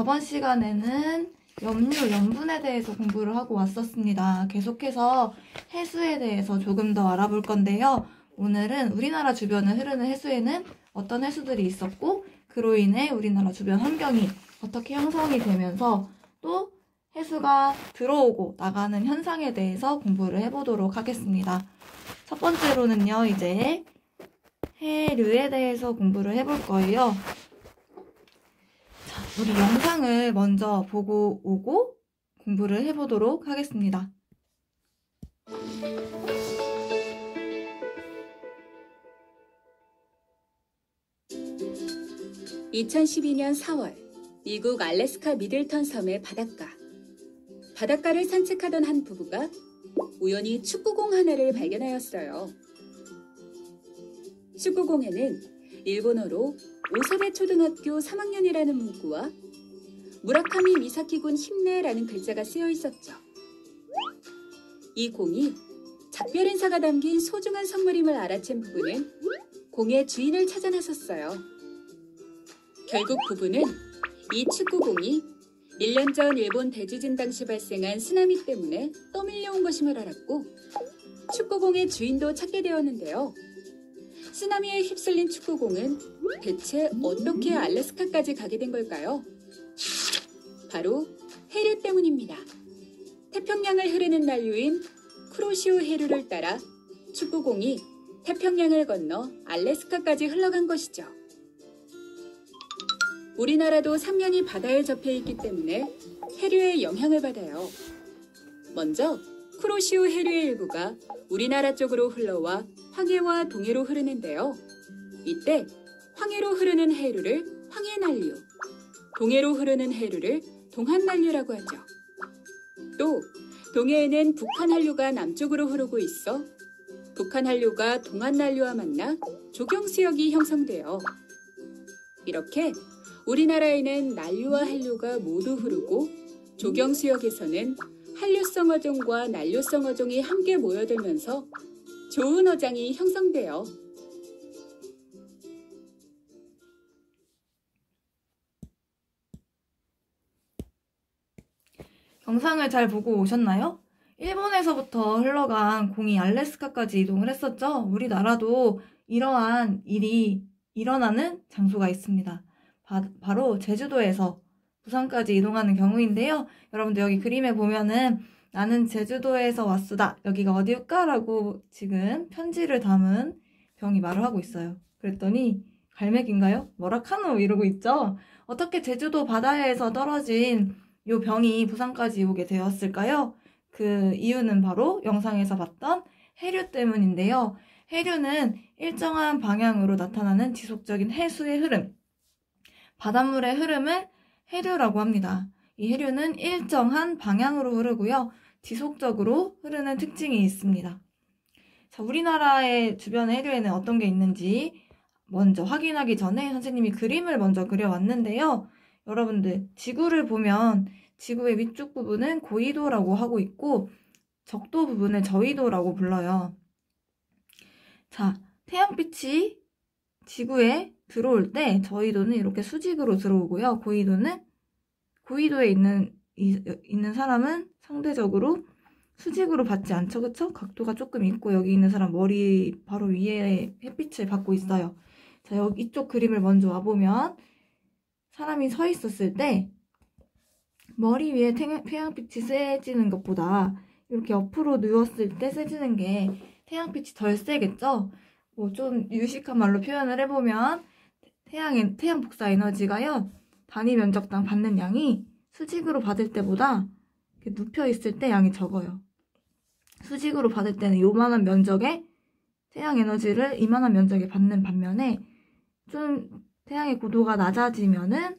저번 시간에는 염류, 염분에 대해서 공부를 하고 왔었습니다. 계속해서 해수에 대해서 조금 더 알아볼 건데요. 오늘은 우리나라 주변을 흐르는 해수에는 어떤 해수들이 있었고 그로 인해 우리나라 주변 환경이 어떻게 형성이 되면서 또 해수가 들어오고 나가는 현상에 대해서 공부를 해보도록 하겠습니다. 첫 번째로는요, 이제 해류에 대해서 공부를 해볼 거예요. 자, 우리 영상을 먼저 보고 오고 공부를 해보도록 하겠습니다. 2012년 4월, 미국 알래스카 미들턴 섬의 바닷가를 산책하던 한 부부가 우연히 축구공 하나를 발견하였어요. 축구공에는 일본어로 오세대 초등학교 3학년이라는 문구와 무라카미 미사키군 힘내라는 글자가 쓰여 있었죠. 이 공이 작별 인사가 담긴 소중한 선물임을 알아챈 부부는 공의 주인을 찾아 나섰어요. 결국 부부는 이 축구공이 1년 전 일본 대지진 당시 발생한 쓰나미 때문에 떠밀려온 것임을 알았고 축구공의 주인도 찾게 되었는데요. 쓰나미에 휩쓸린 축구공은 대체 어떻게 알래스카까지 가게 된 걸까요? 바로 해류 때문입니다. 태평양을 흐르는 난류인 쿠로시오 해류를 따라 축구공이 태평양을 건너 알래스카까지 흘러간 것이죠. 우리나라도 삼면이 바다에 접해 있기 때문에 해류의 영향을 받아요. 먼저 쿠로시오 해류의 일부가 우리나라 쪽으로 흘러와 황해와 동해로 흐르는데요. 이때 황해로 흐르는 해류를 황해난류, 동해로 흐르는 해류를 동한난류라고 하죠. 또 동해에는 북한한류가 남쪽으로 흐르고 있어 북한한류가 동한난류와 만나 조경수역이 형성돼요. 이렇게 우리나라에는 난류와 한류가 모두 흐르고 조경수역에서는 한류성 어종과 난류성 어종이 함께 모여들면서 좋은 어장이 형성돼요. 영상을 잘 보고 오셨나요? 일본에서부터 흘러간 공이 알래스카까지 이동을 했었죠. 우리나라도 이러한 일이 일어나는 장소가 있습니다. 바로 제주도에서 부산까지 이동하는 경우인데요. 여러분들 여기 그림에 보면은 나는 제주도에서 왔수다. 여기가 어디일까? 라고 지금 편지를 담은 병이 말을 하고 있어요. 그랬더니 갈매기인가요? 뭐라카노 이러고 있죠. 어떻게 제주도 바다에서 떨어진 요 병이 부산까지 오게 되었을까요? 그 이유는 바로 영상에서 봤던 해류 때문인데요. 해류는 일정한 방향으로 나타나는 지속적인 해수의 흐름, 바닷물의 흐름을 해류라고 합니다. 이 해류는 일정한 방향으로 흐르고요. 지속적으로 흐르는 특징이 있습니다. 자, 우리나라의 주변 해류에는 어떤 게 있는지 먼저 확인하기 전에 선생님이 그림을 먼저 그려왔는데요. 여러분들 지구를 보면 지구의 위쪽 부분은 고緯도라고 하고 있고 적도 부분을 저緯도라고 불러요. 자, 태양빛이 지구에 들어올 때 저緯도는 이렇게 수직으로 들어오고요. 고緯도에 있는 사람은 상대적으로 수직으로 받지 않죠. 그쵸? 각도가 조금 있고 여기 있는 사람 머리 바로 위에 햇빛을 받고 있어요. 자, 여기 이쪽 그림을 먼저 와보면 사람이 서 있었을 때 머리 위에 태양빛이 세지는 것보다 이렇게 옆으로 누웠을 때 세지는 게 태양빛이 덜 세겠죠? 뭐 좀 유식한 말로 표현을 해보면 태양 복사 에너지가요. 단위 면적당 받는 양이 수직으로 받을 때보다 이렇게 눕혀 있을 때 양이 적어요. 수직으로 받을 때는 요만한 면적에 태양 에너지를 이만한 면적에 받는 반면에 좀 태양의 고도가 낮아지면은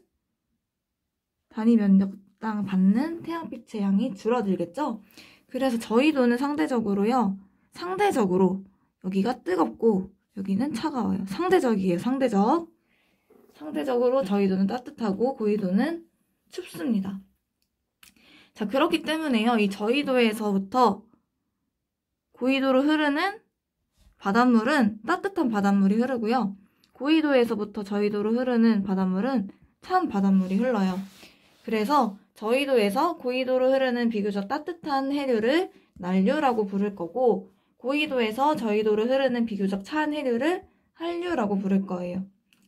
단위 면적당 받는 태양빛의 양이 줄어들겠죠? 그래서 저緯도는 상대적으로 여기가 뜨겁고 여기는 차가워요. 상대적이에요. 상대적으로 저緯도는 따뜻하고 고緯도는 춥습니다. 자, 그렇기 때문에요. 이 저緯도에서부터 고緯도로 흐르는 바닷물은 따뜻한 바닷물이 흐르고요. 고緯도에서부터 저緯도로 흐르는 바닷물은 찬 바닷물이 흘러요. 그래서 저위도에서 고위도로 흐르는 비교적 따뜻한 해류를 난류라고 부를 거고, 고위도에서 저위도로 흐르는 비교적 차한 해류를 한류라고 부를 거예요.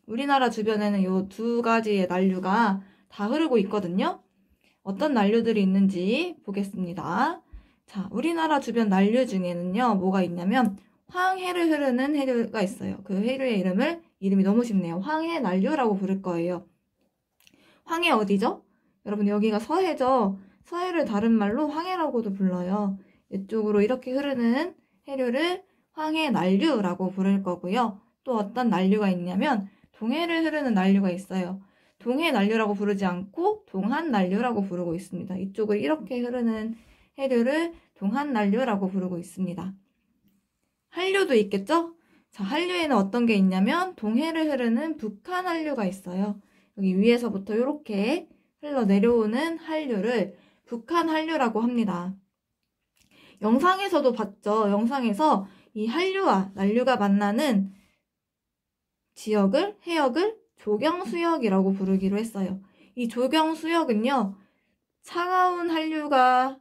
우리나라 주변에는 이 두 가지의 난류가 다 흐르고 있거든요. 어떤 난류들이 있는지 보겠습니다. 자, 우리나라 주변 난류 중에는요, 뭐가 있냐면 황해를 흐르는 해류가 있어요. 그 해류의 이름이 너무 쉽네요. 황해 난류라고 부를 거예요. 황해 어디죠? 여러분, 여기가 서해죠. 서해를 다른 말로 황해라고도 불러요. 이쪽으로 이렇게 흐르는 해류를 황해 난류라고 부를 거고요. 또 어떤 난류가 있냐면 동해를 흐르는 난류가 있어요. 동해 난류라고 부르지 않고 동한 난류라고 부르고 있습니다. 이쪽을 이렇게 흐르는 해류를 동한 난류라고 부르고 있습니다. 한류도 있겠죠? 자, 한류에는 어떤 게 있냐면 동해를 흐르는 북한 한류가 있어요. 여기 위에서부터 이렇게 흘러 내려오는 한류를 북한 한류라고 합니다. 영상에서도 봤죠? 영상에서 이 한류와 난류가 만나는 지역을, 해역을 조경수역이라고 부르기로 했어요. 이 조경수역은요, 차가운 한류와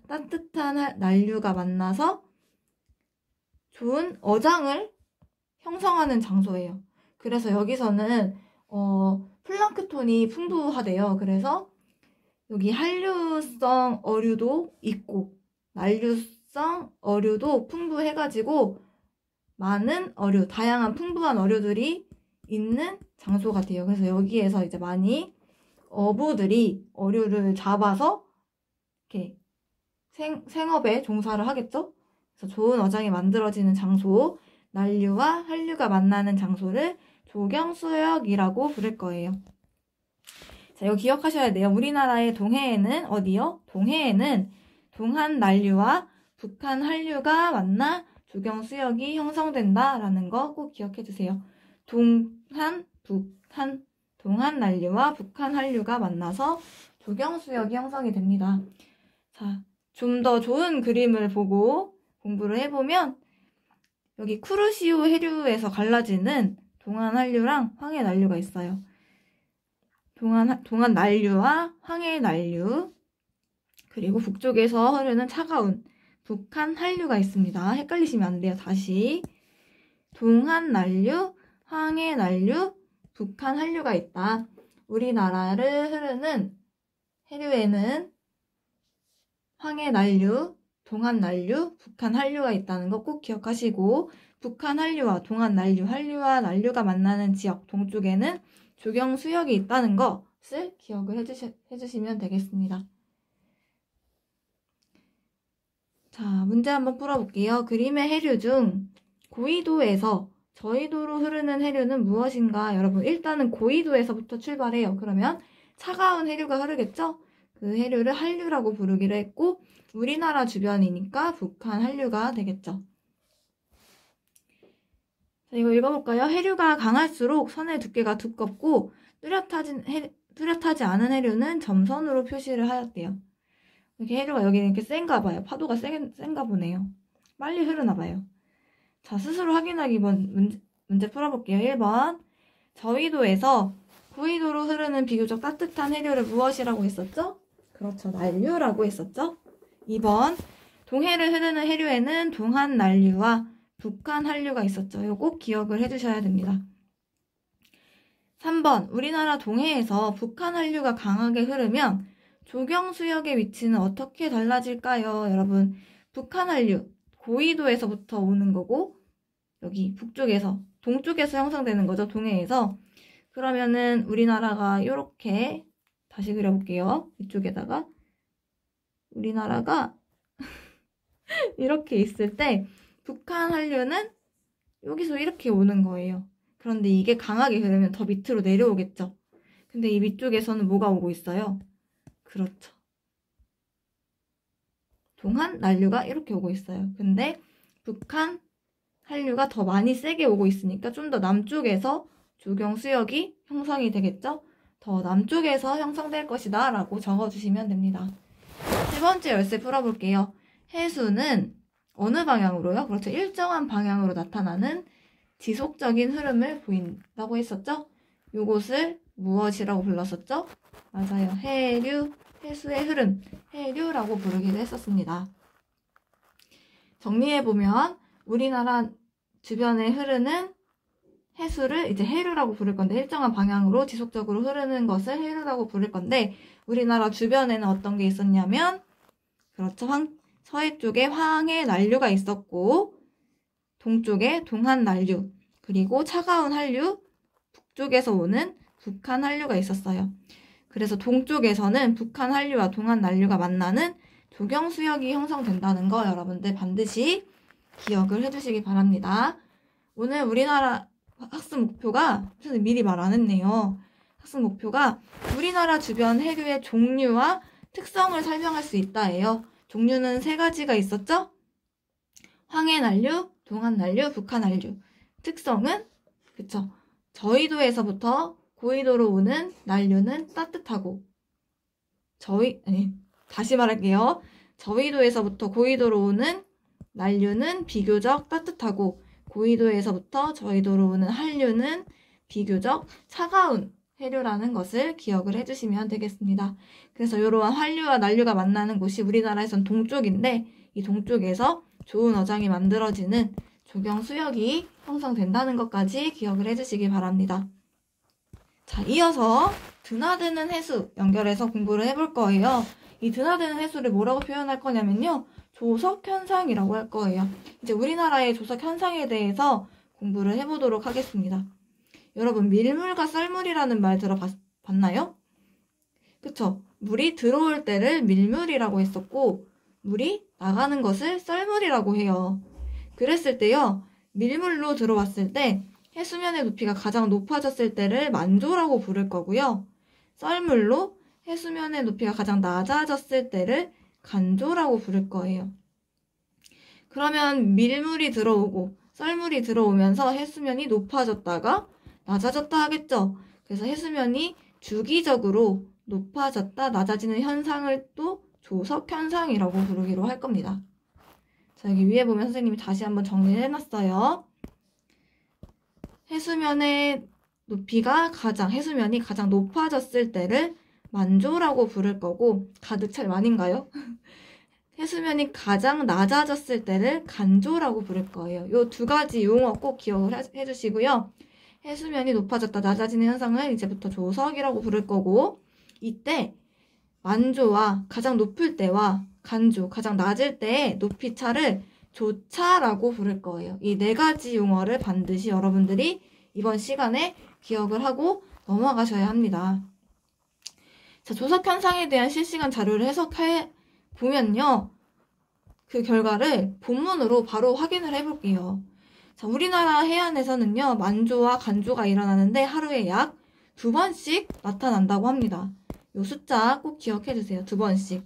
따뜻한 난류가 만나서 좋은 어장을 형성하는 장소예요. 그래서 여기서는 플랑크톤이 풍부하대요. 그래서 여기 한류성 어류도 있고 난류성 어류도 풍부해가지고 많은 어류, 다양한 풍부한 어류들이 있는 장소가 돼요. 그래서 여기에서 이제 많이 어부들이 어류를 잡아서 이렇게 생업에 종사를 하겠죠. 그래서 좋은 어장이 만들어지는 장소, 난류와 한류가 만나는 장소를 조경수역이라고 부를 거예요. 자, 이거 기억하셔야 돼요. 우리나라의 동해에는 어디요? 동해에는 동한 난류와 북한 한류가 만나 조경수역이 형성된다라는 거 꼭 기억해 주세요. 동한 난류와 북한 한류가 만나서 조경수역이 형성이 됩니다. 자, 좀 더 좋은 그림을 보고 공부를 해보면 여기 쿠르시오 해류에서 갈라지는 동한 한류랑 황해 난류가 있어요. 동한 난류와 황해 난류, 그리고 북쪽에서 흐르는 차가운 북한 한류가 있습니다. 헷갈리시면 안 돼요. 다시 동한 난류, 황해 난류, 북한 한류가 있다. 우리나라를 흐르는 해류에는 황해 난류, 동한 난류, 북한 한류가 있다는 거 꼭 기억하시고, 북한 한류와 동한 난류, 한류와 난류가 만나는 지역 동쪽에는 조경수역이 있다는 것을 기억을 해주시면 되겠습니다. 자, 문제 한번 풀어볼게요. 그림의 해류 중 고위도에서 저위도로 흐르는 해류는 무엇인가? 여러분, 일단은 고위도에서부터 출발해요. 그러면 차가운 해류가 흐르겠죠? 그 해류를 한류라고 부르기로 했고, 우리나라 주변이니까 북한 한류가 되겠죠. 자, 이거 읽어볼까요? 해류가 강할수록 선의 두께가 두껍고 뚜렷하지 않은 해류는 점선으로 표시를 하였대요. 이렇게 해류가 여기는 이렇게 센가 봐요. 파도가 센가 보네요. 빨리 흐르나 봐요. 자, 스스로 확인하기 문제 풀어볼게요. 1번. 저위도에서 고위도로 흐르는 비교적 따뜻한 해류를 무엇이라고 했었죠? 그렇죠. 난류라고 했었죠? 2번. 동해를 흐르는 해류에는 동한 난류와 북한 한류가 있었죠. 이거 꼭 기억을 해주셔야 됩니다. 3번. 우리나라 동해에서 북한 한류가 강하게 흐르면 조경수역의 위치는 어떻게 달라질까요? 여러분, 북한 한류, 고위도에서부터 오는 거고, 여기 북쪽에서, 동쪽에서 형성되는 거죠. 동해에서. 그러면은 우리나라가 이렇게 다시 그려볼게요. 이쪽에다가 우리나라가 이렇게 있을 때 북한 한류는 여기서 이렇게 오는 거예요. 그런데 이게 강하게 흐르면 더 밑으로 내려오겠죠. 근데 이 위쪽에서는 뭐가 오고 있어요? 그렇죠. 동한 난류가 이렇게 오고 있어요. 근데 북한 한류가 더 많이 세게 오고 있으니까 좀 더 남쪽에서 조경수역이 형성이 되겠죠? 더 남쪽에서 형성될 것이다 라고 적어주시면 됩니다. 세 번째 열쇠 풀어볼게요. 해수는 어느 방향으로요? 그렇죠. 일정한 방향으로 나타나는 지속적인 흐름을 보인다고 했었죠? 이곳을 무엇이라고 불렀었죠? 맞아요. 해류, 해수의 흐름, 해류라고 부르기도 했었습니다. 정리해보면 우리나라 주변에 흐르는 해수를 이제 해류라고 부를 건데, 일정한 방향으로 지속적으로 흐르는 것을 해류라고 부를 건데, 우리나라 주변에는 어떤 게 있었냐면, 그렇죠. 서해 쪽에 황해 난류가 있었고, 동쪽에 동한 난류, 그리고 차가운 한류, 북쪽에서 오는 북한 한류가 있었어요. 그래서 동쪽에서는 북한 한류와 동한 난류가 만나는 조경수역이 형성된다는 거 여러분들 반드시 기억을 해주시기 바랍니다. 오늘 우리나라 학습 목표가, 미리 말 안 했네요. 학습 목표가 우리나라 주변 해류의 종류와 특성을 설명할 수 있다예요. 종류는 3가지가 있었죠? 황해 난류, 동한 난류, 북한 난류. 특성은 그쵸? 저위도에서부터 고위도로 오는 난류는 따뜻하고, 다시 말할게요. 저위도에서부터 고위도로 오는 난류는 비교적 따뜻하고, 고위도에서부터 저위도로 오는 한류는 비교적 차가운 해류라는 것을 기억을 해주시면 되겠습니다. 그래서 이러한 한류와 난류가 만나는 곳이 우리나라에선 동쪽인데, 이 동쪽에서 좋은 어장이 만들어지는 조경수역이 형성된다는 것까지 기억을 해주시기 바랍니다. 자, 이어서 드나드는 해수 연결해서 공부를 해볼 거예요. 이 드나드는 해수를 뭐라고 표현할 거냐면요, 조석현상이라고 할 거예요. 이제 우리나라의 조석현상에 대해서 공부를 해보도록 하겠습니다. 여러분, 밀물과 썰물이라는 말 들어봤나요? 그쵸? 물이 들어올 때를 밀물이라고 했었고, 물이 나가는 것을 썰물이라고 해요. 그랬을 때요, 밀물로 들어왔을 때 해수면의 높이가 가장 높아졌을 때를 만조라고 부를 거고요. 썰물로 해수면의 높이가 가장 낮아졌을 때를 간조라고 부를 거예요. 그러면 밀물이 들어오고 썰물이 들어오면서 해수면이 높아졌다가 낮아졌다 하겠죠. 그래서 해수면이 주기적으로 높아졌다 낮아지는 현상을 또 조석현상이라고 부르기로 할 겁니다. 자, 여기 위에 보면 선생님이 다시 한번 정리를 해놨어요. 해수면의 해수면이 가장 높아졌을 때를 만조라고 부를 거고, 가득 찰 만인가요? 해수면이 가장 낮아졌을 때를 간조라고 부를 거예요. 이 2가지 용어 꼭 기억을 해주시고요. 해수면이 높아졌다 낮아지는 현상을 이제부터 조석이라고 부를 거고, 이때 만조와 가장 높을 때와 간조, 가장 낮을 때의 높이 차를 조차라고 부를 거예요. 이 4가지 용어를 반드시 여러분들이 이번 시간에 기억을 하고 넘어가셔야 합니다. 자, 조석현상에 대한 실시간 자료를 해석해 보면요, 그 결과를 본문으로 바로 확인을 해볼게요. 자, 우리나라 해안에서는요, 만조와 간조가 일어나는데 하루에 약 2번씩 나타난다고 합니다. 요 숫자 꼭 기억해 주세요. 2번씩.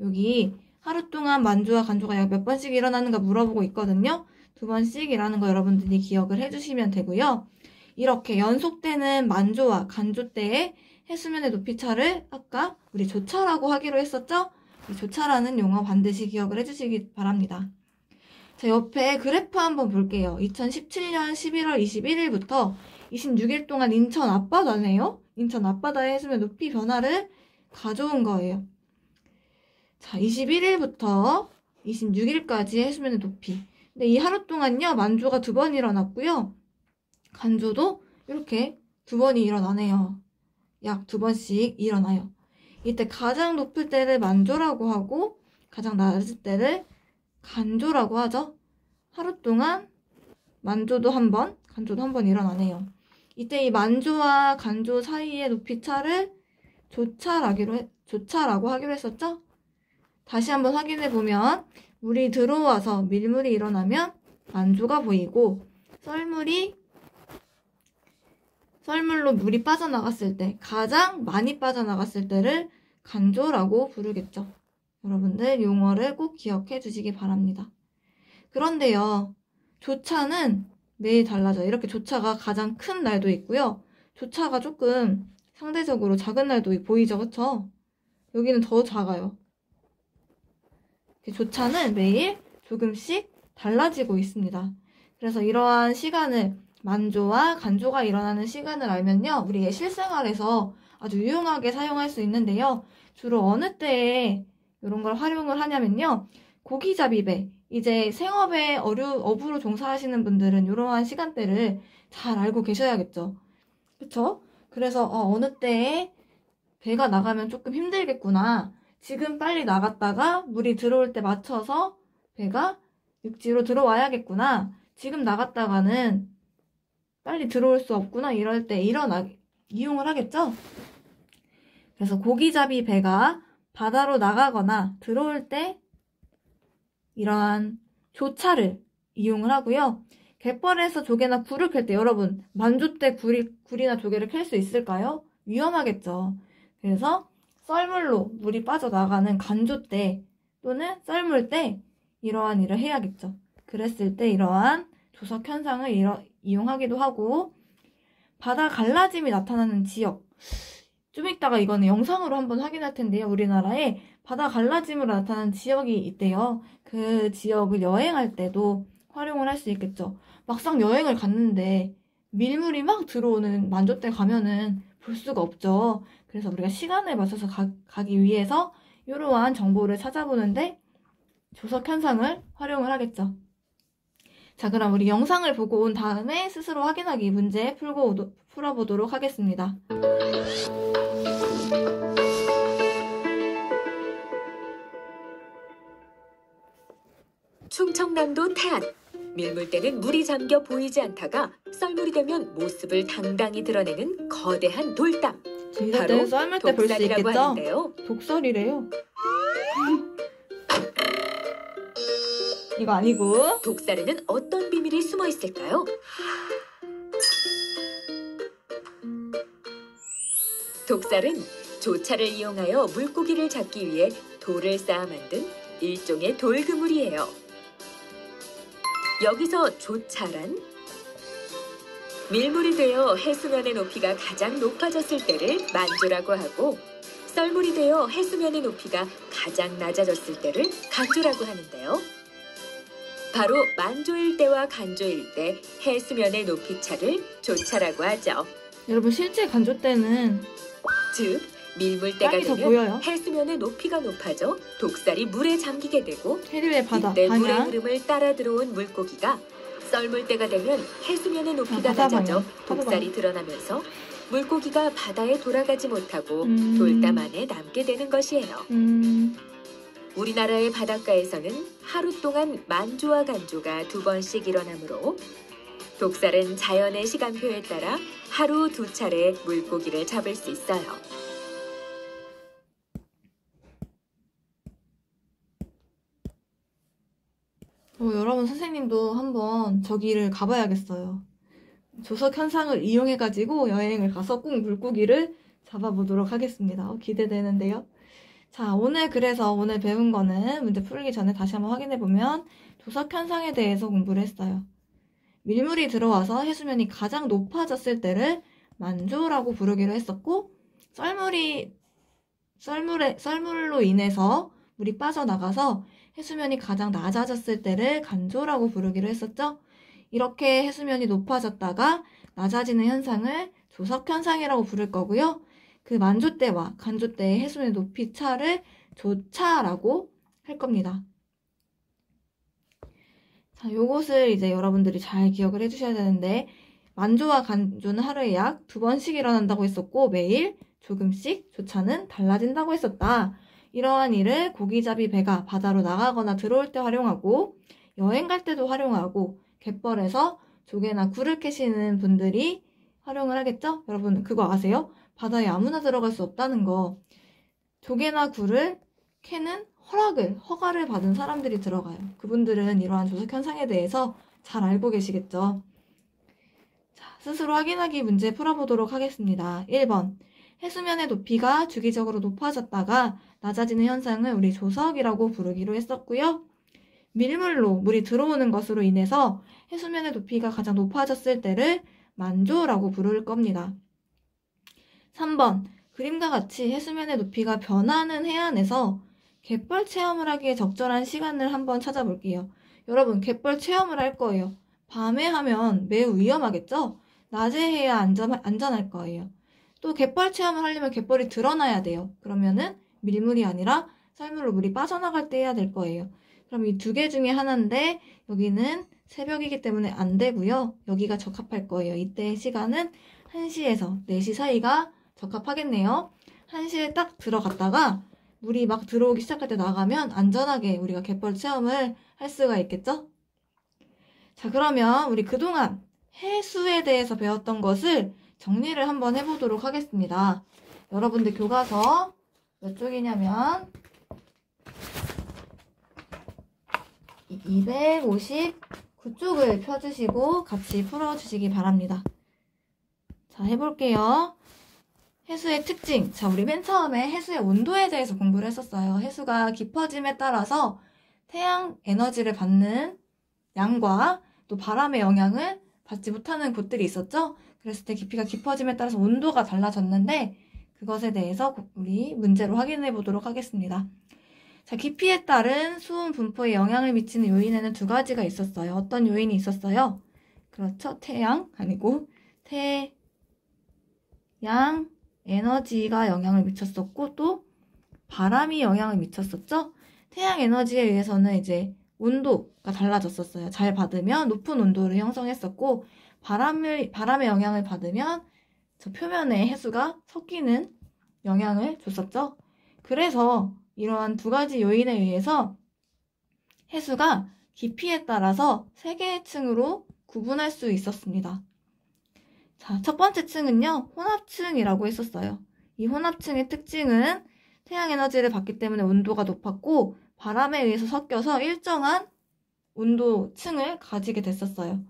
여기 하루 동안 만조와 간조가 약 몇 번씩 일어나는가 물어보고 있거든요. 2번씩이라는 거 여러분들이 기억을 해주시면 되고요. 이렇게 연속되는 만조와 간조 때의 해수면의 높이 차를 아까 우리 조차라고 하기로 했었죠? 이 조차라는 용어 반드시 기억을 해주시기 바랍니다. 자, 옆에 그래프 한번 볼게요. 2017년 11월 21일부터 26일 동안 인천 앞바다네요. 인천 앞바다의 해수면 높이 변화를 가져온 거예요. 자, 21일부터 26일까지 해수면의 높이. 근데 이 하루 동안요, 만조가 2번 일어났고요. 간조도 이렇게 2번이 일어나네요. 약 2번씩 일어나요. 이때 가장 높을 때를 만조라고 하고 가장 낮을 때를 간조라고 하죠. 하루 동안 만조도 1번, 간조도 1번 일어나네요. 이때 이 만조와 간조 사이의 높이 차를 조차라고 하기로 했었죠? 다시 한번 확인해 보면 물이 들어와서 밀물이 일어나면 만조가 보이고, 썰물로 물이 빠져나갔을 때, 가장 많이 빠져나갔을 때를 간조라고 부르겠죠. 여러분들 용어를 꼭 기억해 주시기 바랍니다. 그런데요, 조차는 매일 달라져요. 이렇게 조차가 가장 큰 날도 있고요. 조차가 조금 상대적으로 작은 날도 보이죠, 그쵸? 여기는 더 작아요. 조차는 매일 조금씩 달라지고 있습니다. 그래서 이러한 시간을, 만조와 간조가 일어나는 시간을 알면요, 우리의 실생활에서 아주 유용하게 사용할 수 있는데요. 주로 어느 때에 이런 걸 활용을 하냐면요. 고기잡이배, 이제 생업에 어부로 종사하시는 분들은 이러한 시간대를 잘 알고 계셔야겠죠. 그쵸? 그래서 어느 때에 배가 나가면 조금 힘들겠구나. 지금 빨리 나갔다가 물이 들어올 때 맞춰서 배가 육지로 들어와야겠구나. 지금 나갔다가는 빨리 들어올 수 없구나. 이럴 때 이용을 하겠죠? 그래서 고기잡이 배가 바다로 나가거나 들어올 때 이러한 조차를 이용을 하고요. 갯벌에서 조개나 굴을 캘 때 여러분 만조 때 굴이나 조개를 캘 수 있을까요? 위험하겠죠. 그래서 썰물로 물이 빠져나가는 간조 때 또는 썰물 때 이러한 일을 해야겠죠. 그랬을 때 이러한 조석 현상을 이용하기도 하고 바다 갈라짐이 나타나는 지역, 좀 이따가 이거는 영상으로 한번 확인할 텐데요. 우리나라에 바다 갈라짐으로 나타나는 지역이 있대요. 그 지역을 여행할 때도 활용을 할 수 있겠죠. 막상 여행을 갔는데 밀물이 막 들어오는 만조 때 가면은 볼 수가 없죠. 그래서 우리가 시간을 맞춰서 가기 위해서 이러한 정보를 찾아보는데 조석 현상을 활용을 하겠죠. 자, 그럼 우리 영상을 보고 온 다음에 스스로 확인하기 문제 풀어보도록 하겠습니다. 충청남도 태안. 밀물때는 물이 잠겨 보이지 않다가 썰물이 되면 모습을 당당히 드러내는 거대한 돌담. 이럴 때는 썰물 때 볼 수 독살이라고 있겠죠? 하는데요. 독설이래요. 이거 아니고. 독살에는 어떤 비밀이 숨어 있을까요? 독살은 조차를 이용하여 물고기를 잡기 위해 돌을 쌓아 만든 일종의 돌그물이에요. 여기서 조차란 밀물이 되어 해수면의 높이가 가장 높아졌을 때를 만조라고 하고 썰물이 되어 해수면의 높이가 가장 낮아졌을 때를 간조라고 하는데요. 바로 만조일 때와 간조일 때 해수면의 높이 차를 조차라고 하죠. 여러분 실제 간조 때는 즉 밀물때가 땅이 더 되면 보여요. 해수면의 높이가 높아져 독살이 물에 잠기게 되고 해류의 바다 이때 물의 방향. 흐름을 따라 들어온 물고기가 썰물때가 되면 해수면의 높이가 바다 낮아져 방향. 바다 독살이 드러나면서 물고기가 바다에 돌아가지 못하고 음. 돌담 안에 남게 되는 것이에요. 우리나라의 바닷가에서는 하루 동안 만조와 간조가 2번씩 일어나므로 독살은 자연의 시간표에 따라 하루 2차례 물고기를 잡을 수 있어요. 여러분 선생님도 한번 저기를 가봐야겠어요. 조석 현상을 이용해가지고 여행을 가서 꼭 물고기를 잡아보도록 하겠습니다. 기대되는데요. 자, 그래서 오늘 배운 거는 문제 풀기 전에 다시 한번 확인해보면 조석 현상에 대해서 공부를 했어요. 밀물이 들어와서 해수면이 가장 높아졌을 때를 만조라고 부르기로 했었고, 썰물로 인해서 물이 빠져나가서 해수면이 가장 낮아졌을 때를 간조라고 부르기로 했었죠. 이렇게 해수면이 높아졌다가 낮아지는 현상을 조석 현상이라고 부를 거고요. 그 만조 때와 간조 때의 해수면의 높이 차를 조차라고 할 겁니다. 자, 요것을 이제 여러분들이 잘 기억을 해주셔야 되는데, 만조와 간조는 하루에 약 2번씩 일어난다고 했었고, 매일 조금씩 조차는 달라진다고 했었다. 이러한 일을 고기잡이 배가 바다로 나가거나 들어올 때 활용하고, 여행 갈 때도 활용하고, 갯벌에서 조개나 굴을 캐시는 분들이 활용을 하겠죠? 여러분 그거 아세요? 바다에 아무나 들어갈 수 없다는 거. 조개나 굴을 캐는 허가를 받은 사람들이 들어가요. 그분들은 이러한 조석 현상에 대해서 잘 알고 계시겠죠? 자, 스스로 확인하기 문제 풀어보도록 하겠습니다. 1번. 해수면의 높이가 주기적으로 높아졌다가 낮아지는 현상을 우리 조석이라고 부르기로 했었고요. 밀물로 물이 들어오는 것으로 인해서 해수면의 높이가 가장 높아졌을 때를 만조라고 부를 겁니다. 3번. 그림과 같이 해수면의 높이가 변하는 해안에서 갯벌 체험을 하기에 적절한 시간을 한번 찾아볼게요. 여러분 갯벌 체험을 할 거예요. 밤에 하면 매우 위험하겠죠? 낮에 해야 안전할 거예요. 또 갯벌 체험을 하려면 갯벌이 드러나야 돼요. 그러면은 밀물이 아니라 썰물로 물이 빠져나갈 때 해야 될 거예요. 그럼 이 두 개 중에 하나인데 여기는 새벽이기 때문에 안 되고요. 여기가 적합할 거예요. 이때 시간은 1시에서 4시 사이가 적합하겠네요. 1시에 딱 들어갔다가 물이 막 들어오기 시작할 때 나가면 안전하게 우리가 갯벌 체험을 할 수가 있겠죠? 자, 그러면 우리 그동안 해수에 대해서 배웠던 것을 정리를 한번 해보도록 하겠습니다. 여러분들 교과서 몇 쪽이냐면 259쪽을 펴주시고 같이 풀어주시기 바랍니다. 자, 해볼게요. 해수의 특징. 자, 우리 맨 처음에 해수의 온도에 대해서 공부를 했었어요. 해수가 깊어짐에 따라서 태양 에너지를 받는 양과 또 바람의 영향을 받지 못하는 곳들이 있었죠. 그랬을 때 깊이가 깊어짐에 따라서 온도가 달라졌는데 그것에 대해서 우리 문제로 확인해 보도록 하겠습니다. 자, 깊이에 따른 수온 분포에 영향을 미치는 요인에는 두 가지가 있었어요. 어떤 요인이 있었어요? 그렇죠. 태양 아니고 태양 에너지가 영향을 미쳤었고 또 바람이 영향을 미쳤었죠. 태양 에너지에 의해서는 이제 온도가 달라졌었어요. 잘 받으면 높은 온도를 형성했었고 바람의 영향을 받으면 저 표면에 해수가 섞이는 영향을 줬었죠. 그래서 이러한 두 가지 요인에 의해서 해수가 깊이에 따라서 3개의 층으로 구분할 수 있었습니다. 자, 첫 번째 층은요, 혼합층이라고 했었어요. 이 혼합층의 특징은 태양 에너지를 받기 때문에 온도가 높았고 바람에 의해서 섞여서 일정한 온도층을 가지게 됐었어요.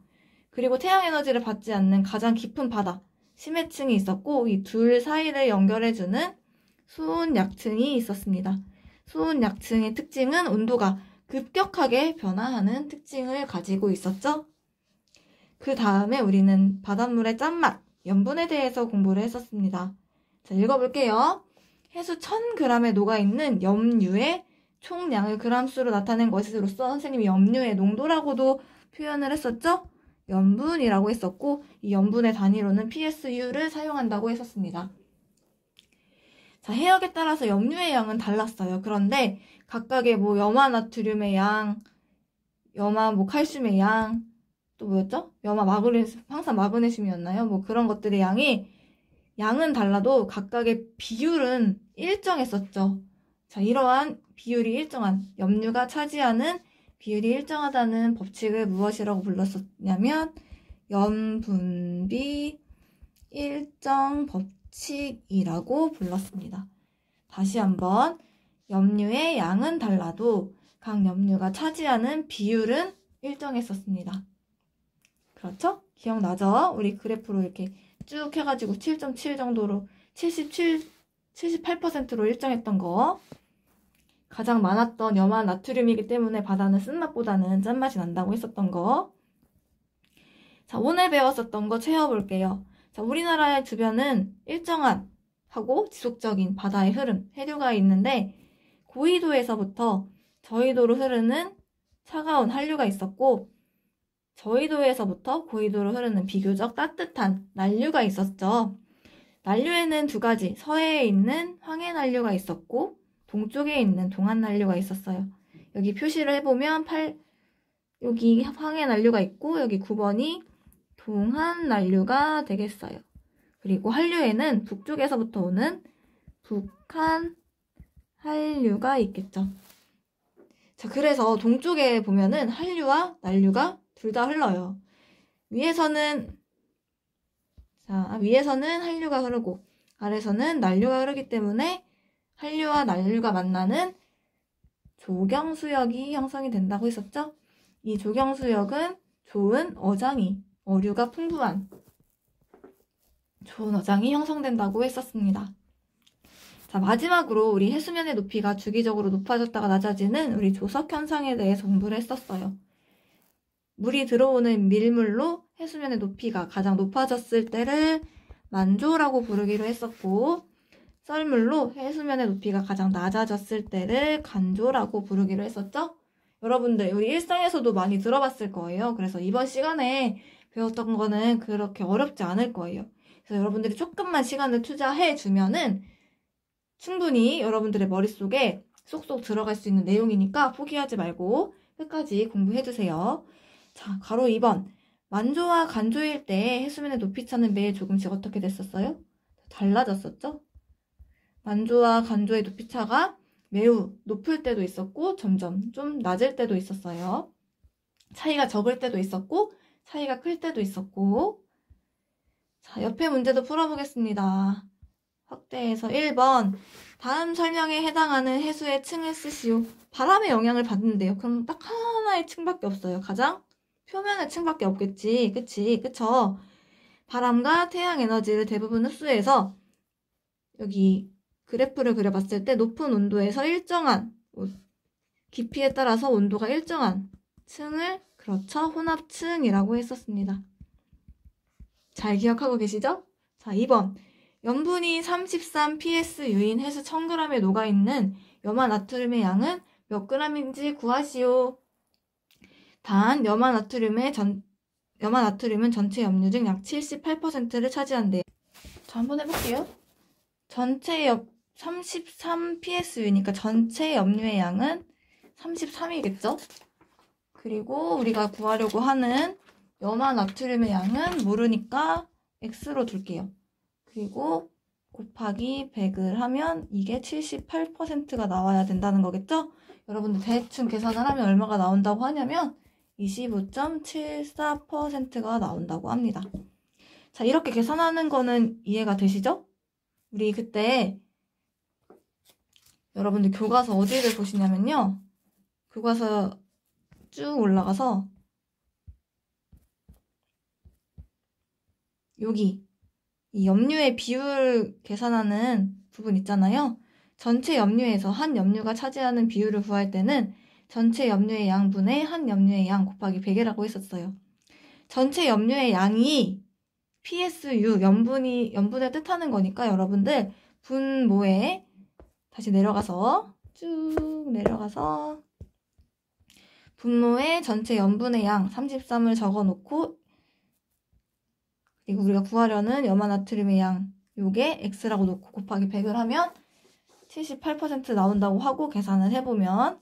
그리고 태양 에너지를 받지 않는 가장 깊은 바다, 심해층이 있었고 이 둘 사이를 연결해주는 수온약층이 있었습니다. 수온약층의 특징은 온도가 급격하게 변화하는 특징을 가지고 있었죠. 그 다음에 우리는 바닷물의 짠맛, 염분에 대해서 공부를 했었습니다. 자, 읽어볼게요. 해수 1000g에 녹아있는 염류의 총량을 그람수로 나타낸 것으로서 선생님이 염류의 농도라고도 표현을 했었죠. 염분이라고 했었고 이 염분의 단위로는 PSU를 사용한다고 했었습니다. 자, 해역에 따라서 염류의 양은 달랐어요. 그런데 각각의 뭐 염화 나트륨의 양, 염화 뭐 칼슘의 양, 또 뭐였죠? 염화 마그네슘, 항상 마그네슘이었나요? 뭐 그런 것들의 양은 달라도 각각의 비율은 일정했었죠. 자, 이러한 비율이 일정한 염류가 차지하는 비율이 일정하다는 법칙을 무엇이라고 불렀었냐면 염분비 일정 법칙이라고 불렀습니다. 다시 한번 염류의 양은 달라도 각 염류가 차지하는 비율은 일정했었습니다. 그렇죠? 기억나죠? 우리 그래프로 이렇게 쭉 해가지고 7.7 정도로 78%로 일정했던 거. 가장 많았던 염화 나트륨이기 때문에 바다는 쓴맛보다는 짠맛이 난다고 했었던 거. 자, 오늘 배웠었던 거 채워볼게요. 자, 우리나라의 주변은 일정한 하고 지속적인 바다의 흐름, 해류가 있는데 고위도에서부터 저위도로 흐르는 차가운 한류가 있었고 저위도에서부터 고위도로 흐르는 비교적 따뜻한 난류가 있었죠. 난류에는 두 가지, 서해에 있는 황해난류가 있었고 동쪽에 있는 동안난류가 있었어요. 여기 표시를 해보면 여기 황해난류가 있고 여기 9번이 동안난류가 되겠어요. 그리고 한류에는 북쪽에서부터 오는 북한 한류가 있겠죠. 자, 그래서 동쪽에 보면은 한류와 난류가 둘 다 흘러요. 위에서는 한류가 흐르고 아래서는 난류가 흐르기 때문에 한류와 난류가 만나는 조경수역이 형성이 된다고 했었죠. 이 조경수역은 좋은 어류가 풍부한 좋은 어장이 형성된다고 했었습니다. 자, 마지막으로 우리 해수면의 높이가 주기적으로 높아졌다가 낮아지는 우리 조석 현상에 대해서 공부를 했었어요. 물이 들어오는 밀물로 해수면의 높이가 가장 높아졌을 때를 만조라고 부르기로 했었고 썰물로 해수면의 높이가 가장 낮아졌을 때를 간조라고 부르기로 했었죠? 여러분들 우리 일상에서도 많이 들어봤을 거예요. 그래서 이번 시간에 배웠던 거는 그렇게 어렵지 않을 거예요. 그래서 여러분들이 조금만 시간을 투자해 주면은 충분히 여러분들의 머릿속에 쏙쏙 들어갈 수 있는 내용이니까 포기하지 말고 끝까지 공부해 주세요. 자, 가로 2번. 만조와 간조일 때 해수면의 높이차는 매일 조금씩 어떻게 됐었어요? 달라졌었죠? 만조와 간조의 높이차가 매우 높을 때도 있었고 점점 좀 낮을 때도 있었어요. 차이가 적을 때도 있었고 차이가 클 때도 있었고. 자, 옆에 문제도 풀어보겠습니다. 확대해서 1번. 다음 설명에 해당하는 해수의 층을 쓰시오. 바람의 영향을 받는데요. 그럼 딱 하나의 층밖에 없어요. 가장 표면의 층밖에 없겠지. 그쵸? 바람과 태양 에너지를 대부분 흡수해서 여기 그래프를 그려봤을 때 높은 온도에서 일정한 깊이에 따라서 온도가 일정한 층을 그렇죠. 혼합층이라고 했었습니다. 잘 기억하고 계시죠? 자, 2번. 염분이 33psu인 해수 1000g에 녹아있는 염화나트륨의 양은 몇 g인지 구하시오. 단, 염화나트륨은 전체 염류 중 약 78%를 차지한대요. 자, 한번 해볼게요. 전체 33psu니까 전체 염류의 양은 33이겠죠? 그리고 우리가 구하려고 하는 염화나트륨의 양은 모르니까 x로 둘게요. 그리고 곱하기 100을 하면 이게 78%가 나와야 된다는 거겠죠? 여러분들 대충 계산을 하면 얼마가 나온다고 하냐면 25.74%가 나온다고 합니다. 자, 이렇게 계산하는 거는 이해가 되시죠? 우리 그때 여러분들 교과서 어디를 보시냐면요. 교과서 쭉 올라가서 여기 이 염류의 비율 계산하는 부분 있잖아요. 전체 염류에서 한 염류가 차지하는 비율을 구할 때는 전체 염류의 양분의 한 염류의 양 곱하기 100이라고 했었어요. 전체 염류의 양이 PSU, 염분을 뜻하는 거니까 여러분들 분모에 다시 내려가서 쭉 내려가서 분모에 전체 염분의 양 33을 적어놓고 그리고 우리가 구하려는 염화나트륨의 양 요게 x라고 놓고 곱하기 100을 하면 78% 나온다고 하고 계산을 해보면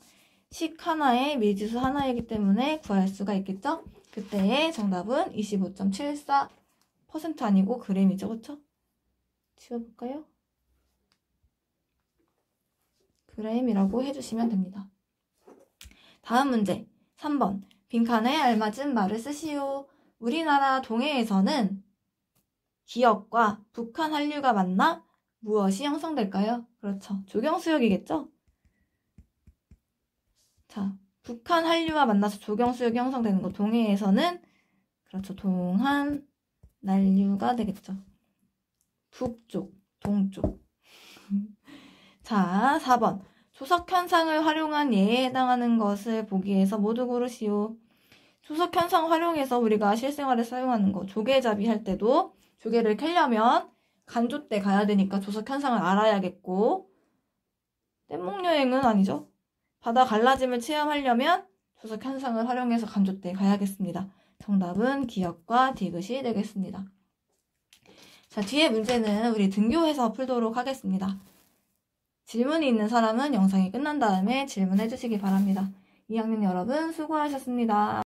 식 하나에 미지수 하나이기 때문에 구할 수가 있겠죠? 그때의 정답은 25.74% 아니고 g이죠, 그쵸? 지워볼까요? g이라고 해주시면 됩니다. 다음 문제 3번. 빈칸에 알맞은 말을 쓰시오. 우리나라 동해에서는 기역과 북한 한류가 만나 무엇이 형성될까요? 그렇죠. 조경수역이겠죠? 자, 북한 한류가 만나서 조경수역이 형성되는 거. 동해에서는 그렇죠. 동한 난류가 되겠죠. 북쪽, 동쪽. 자, 4번. 조석현상을 활용한 예에 해당하는 것을 보기 위해서 모두 고르시오. 조석현상 활용해서 우리가 실생활에 사용하는 거. 조개잡이 할 때도 조개를 캐려면 간조대 가야 되니까 조석현상을 알아야겠고, 뗏목여행은 아니죠. 바다 갈라짐을 체험하려면 조석현상을 활용해서 간조대 가야겠습니다. 정답은 기역과 디귿이 되겠습니다. 자, 뒤에 문제는 우리 등교해서 풀도록 하겠습니다. 질문이 있는 사람은 영상이 끝난 다음에 질문해 주시기 바랍니다. 2학년 여러분 수고하셨습니다.